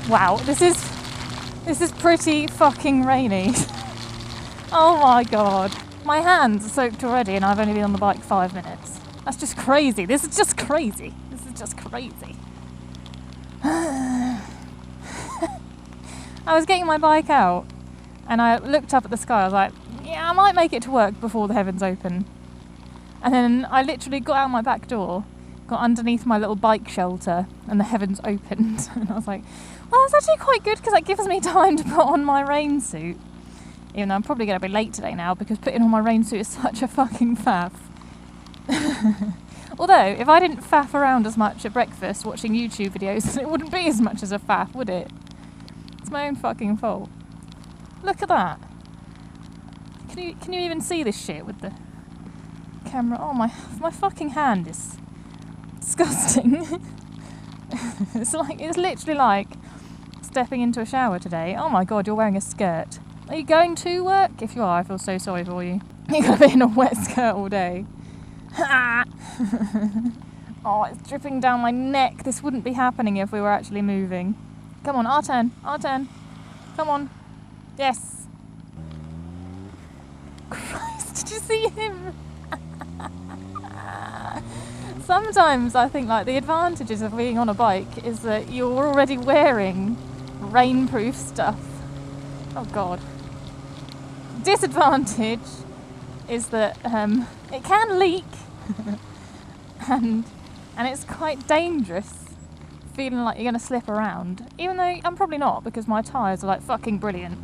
Wow, this is pretty fucking rainy. Oh my god. My hands are soaked already and I've only been on the bike 5 minutes. That's just crazy. This is just crazy. I was getting my bike out and I looked up at the sky. I was like, yeah, I might make it to work before the heavens open. And then I literally got out my back door, got underneath my little bike shelter, and the heavens opened. And I was like, well, that's actually quite good because that gives me time to put on my rain suit. Even though I'm probably going to be late today now because putting on my rain suit is such a fucking faff. Although, if I didn't faff around as much at breakfast watching YouTube videos, it wouldn't be as much as a faff, would it? It's my own fucking fault. Look at that. Can you even see this shit with the camera? Oh, my fucking hand is disgusting. It's literally like stepping into a shower today. Oh my god, you're wearing a skirt. Are you going to work? If you are, I feel so sorry for you. You're going to be in a wet skirt all day. Oh, it's dripping down my neck. This wouldn't be happening if we were actually moving. Come on, our turn. Come on. Yes. Christ, did you see him? Sometimes I think like the advantages of being on a bike is that you're already wearing rainproof stuff. Oh god. Disadvantage is that it can leak and it's quite dangerous feeling like you're going to slip around, even though I'm probably not because my tyres are like fucking brilliant.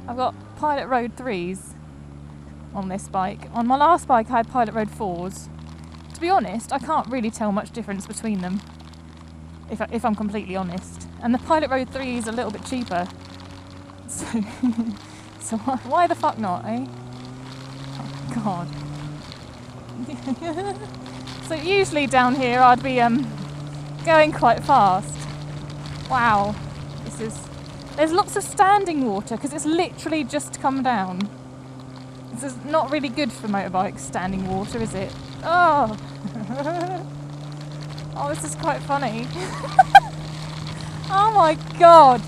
I've got Pilot Road 3s on this bike. On my last bike I had Pilot Road 4s. To be honest, I can't really tell much difference between them if I'm completely honest, and the Pilot Road 3 is a little bit cheaper. So why the fuck not, eh? Oh, God. So usually down here I'd be going quite fast. Wow. There's lots of standing water because it's literally just come down. This is not really good for motorbikes, standing water, is it? Oh. Oh, this is quite funny. Oh my god.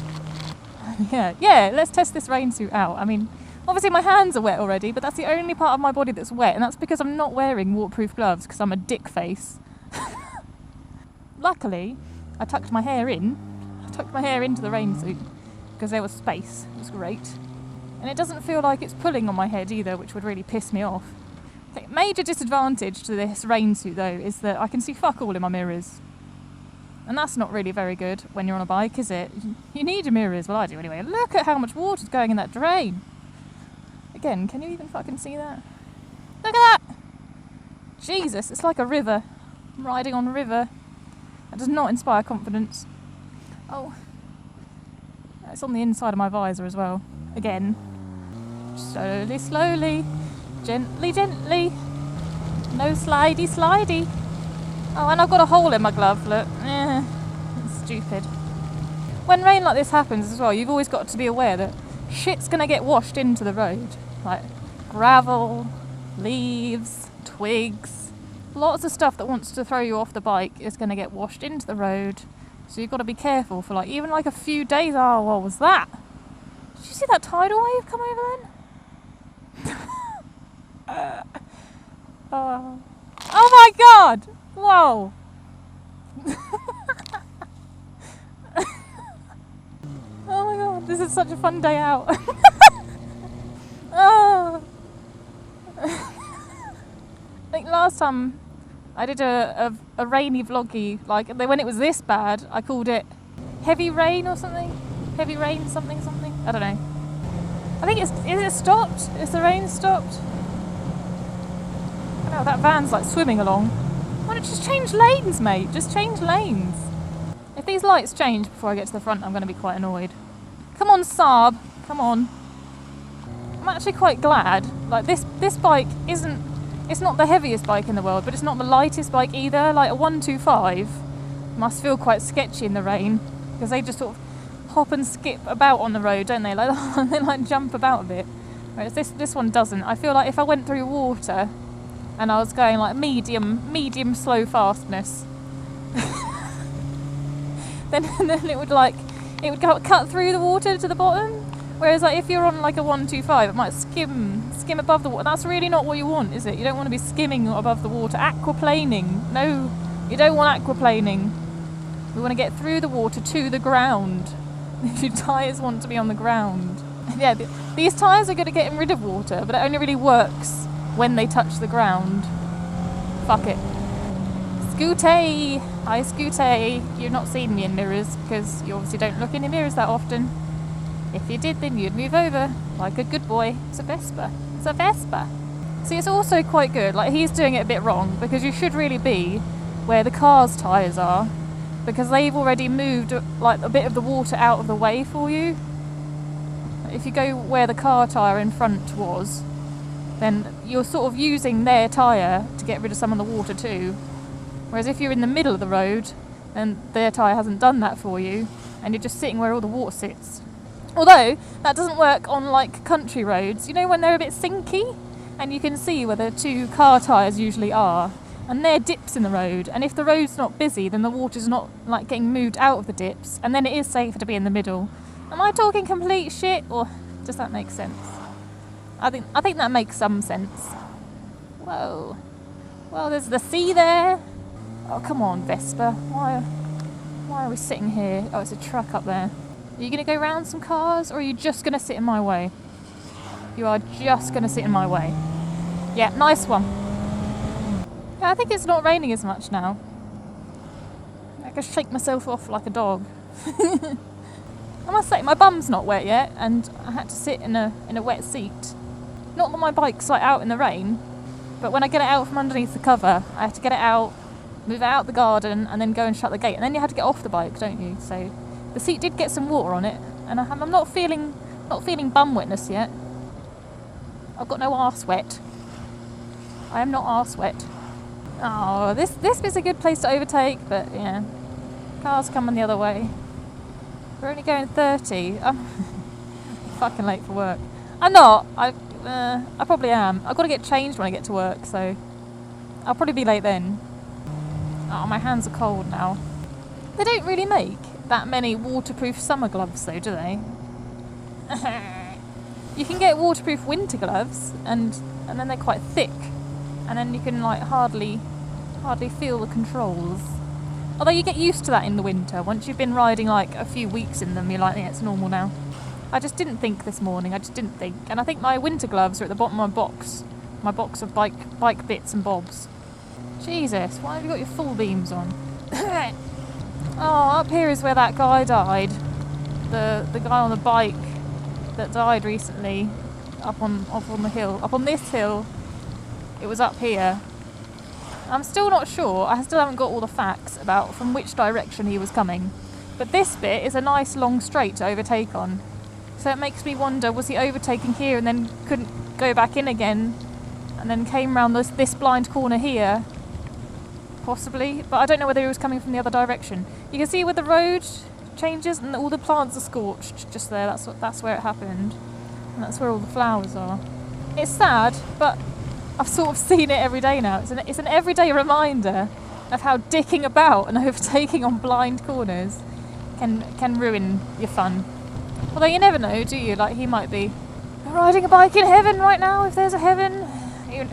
Yeah, let's test this rain suit out. I mean, obviously my hands are wet already, but that's the only part of my body that's wet, and that's because I'm not wearing waterproof gloves because I'm a dick face. Luckily, I tucked my hair into the rain suit because there was space. It was great. And it doesn't feel like it's pulling on my head either, which would really piss me off. The major disadvantage to this rain suit though is that I can see fuck all in my mirrors. And that's not really very good when you're on a bike, is it? You need your mirrors. Well, I do anyway. Look at how much water's going in that drain. Again, can you even fucking see that? Look at that! Jesus, it's like a river. I'm riding on a river. That does not inspire confidence. Oh. It's on the inside of my visor as well. Again. Slowly, slowly. Gently, gently. No slidey, slidey. Oh, and I've got a hole in my glove, look. That's stupid. When rain like this happens as well, you've always got to be aware that shit's going to get washed into the road. Like gravel, leaves, twigs. Lots of stuff that wants to throw you off the bike is going to get washed into the road. So you've got to be careful for even a few days. Oh, what was that? Did you see that tidal wave come over then? Oh my god! Whoa! Oh my god, this is such a fun day out. Oh. I think last time I did a rainy vloggy, when it was this bad, I called it Heavy Rain or something. Heavy Rain something. I don't know. I think is it stopped? Is the rain stopped? Oh, that van's swimming along. Why don't you just change lanes, mate? Just change lanes. If these lights change before I get to the front, I'm going to be quite annoyed. Come on, Saab. Come on. I'm actually quite glad. This bike isn't... It's not the heaviest bike in the world, but it's not the lightest bike either. A 125 must feel quite sketchy in the rain because they just sort of hop and skip about on the road, don't they? They jump about a bit. Whereas this one doesn't. I feel like if I went through water and I was going medium slow fastness, then it would cut through the water to the bottom. Whereas like if you're on like a 125, it might skim above the water. That's really not what you want, is it? You don't want to be skimming above the water. Aquaplaning. No, you don't want aquaplaning. We want to get through the water to the ground. Your tyres want to be on the ground. Yeah, these tyres are good at getting rid of water, but it only really works when they touch the ground. Fuck it. Scooty! Hi Scooty! You've not seen me in mirrors because you obviously don't look in your mirrors that often. If you did, then you'd move over like a good boy. It's a Vespa. It's a Vespa. See, it's also quite good. Like, he's doing it a bit wrong because you should really be where the car's tyres are, because they've already moved like a bit of the water out of the way for you. If you go where the car tyre in front was, then you're sort of using their tyre to get rid of some of the water too. Whereas if you're in the middle of the road, then their tyre hasn't done that for you, and you're just sitting where all the water sits. Although, that doesn't work on like country roads. You know when they're a bit sinky? And you can see where the two car tyres usually are. And they're dips in the road. And if the road's not busy, then the water's not like getting moved out of the dips. And then it is safer to be in the middle. Am I talking complete shit, or does that make sense? I think that makes some sense. Whoa. Well, there's the sea there. Oh, come on, Vespa. Why are we sitting here? Oh, it's a truck up there. Are you going to go round some cars, or are you just going to sit in my way? You are just going to sit in my way. Yeah, nice one. Yeah, I think it's not raining as much now. I can shake myself off like a dog. I must say, my bum's not wet yet, and I had to sit in a wet seat. Not that my bike's like out in the rain, but when I get it out from underneath the cover, I have to get it out, move it out the garden, and then go and shut the gate. And then you have to get off the bike, don't you? So the seat did get some water on it, and I'm not feeling bum wetness yet. I've got no arse wet. I am not arse wet. Oh, this bit's a good place to overtake, but yeah, cars coming the other way. We're only going 30. I'm fucking late for work. I'm not. I probably am. I've got to get changed when I get to work, so I'll probably be late then. Oh, my hands are cold now. They don't really make that many waterproof summer gloves, though, do they? You can get waterproof winter gloves, and then they're quite thick, and then you can like hardly feel the controls. Although you get used to that in the winter. Once you've been riding like a few weeks in them, you're like, yeah, it's normal now. I just didn't think this morning. I just didn't think. And I think my winter gloves are at the bottom of my box of bike bits and bobs. Jesus, why have you got your full beams on? Oh, up here is where that guy died. The guy on the bike that died recently, up on the hill. Up on this hill, it was up here. I'm still not sure. I still haven't got all the facts about from which direction he was coming. But this bit is a nice long straight to overtake on. So it makes me wonder, was he overtaking here and then couldn't go back in again, and then came round this blind corner here? Possibly, but I don't know whether he was coming from the other direction. You can see where the road changes and all the plants are scorched just there. That's where it happened, and that's where all the flowers are. It's sad, but I've sort of seen it every day now. It's an everyday reminder of how dicking about and overtaking on blind corners can ruin your fun. Although you never know, do you? Like, he might be riding a bike in heaven right now, if there's a heaven.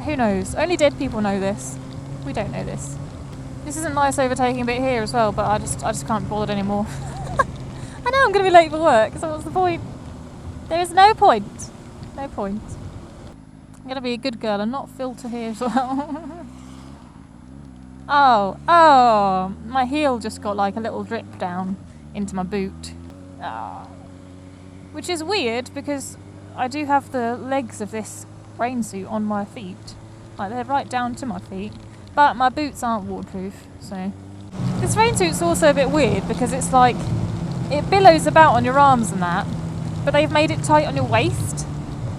Who knows? Only dead people know this. We don't know this. This is a nice overtaking bit here as well, but I just can't be bothered anymore. I know I'm going to be late for work, so what's the point? There is no point. No point. I'm going to be a good girl and not filter here as well. Oh, my heel just got like a little drip down into my boot. Oh. Which is weird because I do have the legs of this rain suit on my feet. Like, they're right down to my feet. But my boots aren't waterproof, so... This rain suit's also a bit weird because it's like... It billows about on your arms and that, but they've made it tight on your waist.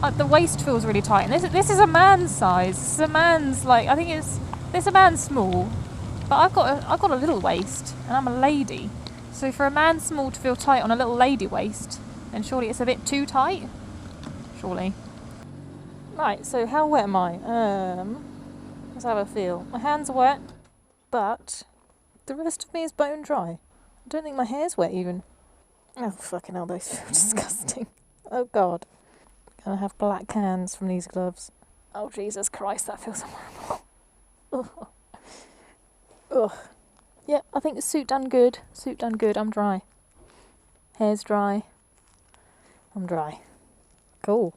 Like, the waist feels really tight. And this is a man's size. This is a man's, like... I think it's a man's small. But I've got a little waist, and I'm a lady. So for a man small to feel tight on a little lady waist, then surely it's a bit too tight? Surely. Right, so how wet am I? Let's have a feel. My hands are wet, but the rest of me is bone dry. I don't think my hair's wet even. Oh, fucking hell, those feel disgusting. Oh, God. Gonna have black hands from these gloves. Oh, Jesus Christ, that feels horrible. Ugh. Ugh. Yeah, I think the suit done good. Suit done good. I'm dry. Hair's dry. I'm dry. Cool.